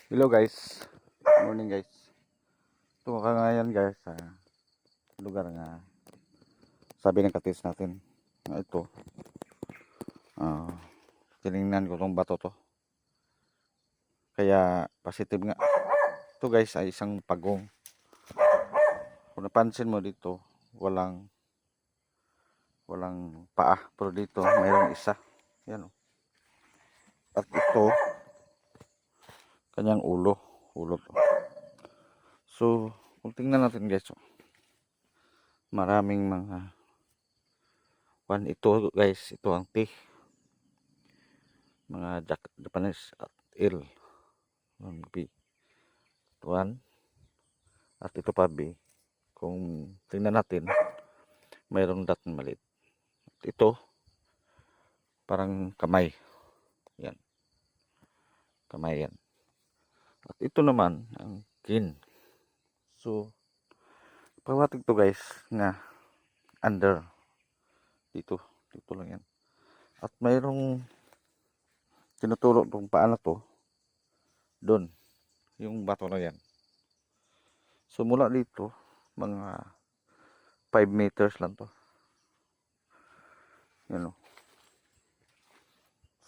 Hello guys, good morning guys. Ito ka ngayon guys sa lugar nga sabi ng katis natin na ito. Uh, tinignan ko tong bato to. Kaya positive nga. Ito guys ay isang pagong. Kung napansin mo dito, walang paa. Pero dito mayroong isa. Yan o. At ito, kanyang ulo to. So, kung tingnan natin guys, maraming mga ito guys, ito ang T, mga Japanese at L, B, tuan at ito pa B. Kung tingnan natin, mayroong dot na maliit. At ito parang kamay, yan, kamay yan. At ito naman ang kin. So pawatig to guys nga under dito lang yan. At mayroong tinuturo tong paa na to doon, yung bato na yan. So mula dito mga 5 meters lang to, yan o.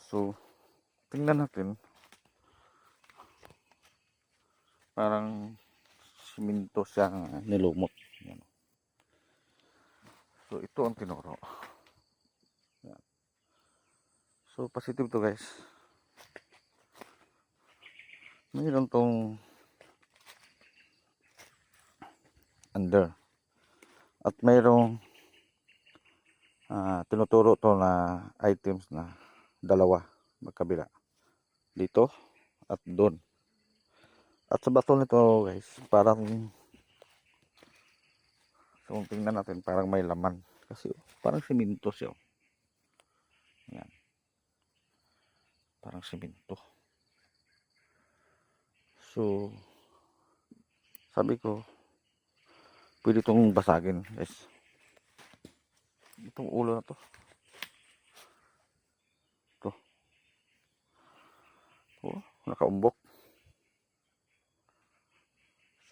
So tingnan natin, parang siminto siya nilumot, yan. So ito ang tinuro, yan. So positive to guys. Mayroon tong under at mayroong tinuturo to na items na dalawa magkabila, dito at doon. At sa bato nito guys, parang kung tingnan natin, parang may laman kasi parang siminto siya, yan, parang siminto. So sabi ko, pwede itong basagin guys, itong ulo na to, ito, oh, nakaumbok.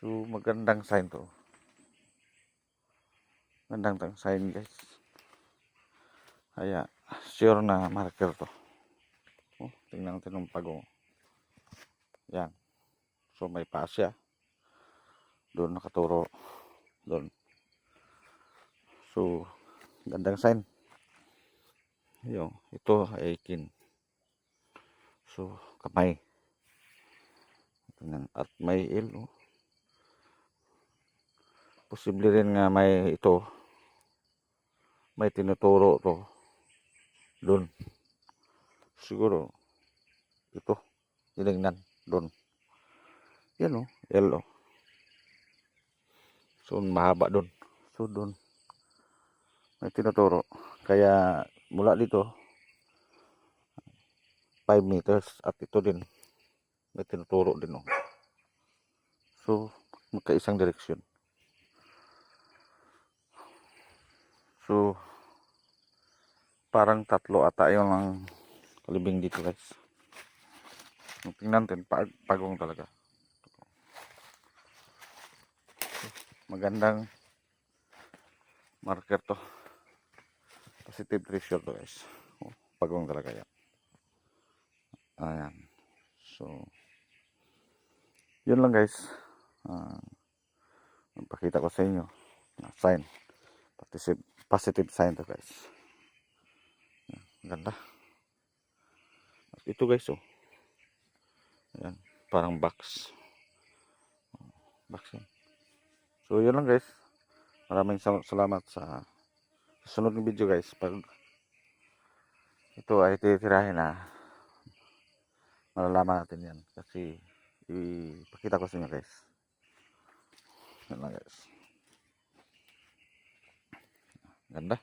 So magandang sign to, magandang sign guys. Kaya sure na marker to. Oh, tingnan natin ng pagong, yan. So may pa siya doon, nakaturo doon. So gandang sign yung ito ay kin. So kamay, at may ilo, posible rin nga may ito, may tinuturo to doon, siguro ito tinignan doon, yan o, L o. So mahaba doon, so doon may tinuturo. Kaya mula dito 5 meters at ito din may tinuturo din o. So magkaisang direksyon. So parang tatlo ata yung ang kalibing dito guys. Tingnan natin, pagong talaga. Magandang marker to, positive result to guys. Pagong talaga yan. Ayan. So yun lang guys, magpakita ko sa inyo na sign, positive sign to guys. Ganda. At ito guys, oh, ayan, parang box yan. So yun lang guys, maraming salamat sa susunod ng video guys. Pag ito ay titirahin na, malalaman natin yan kasi ipakita ko sa inyo guys. Yan lang guys, ganda.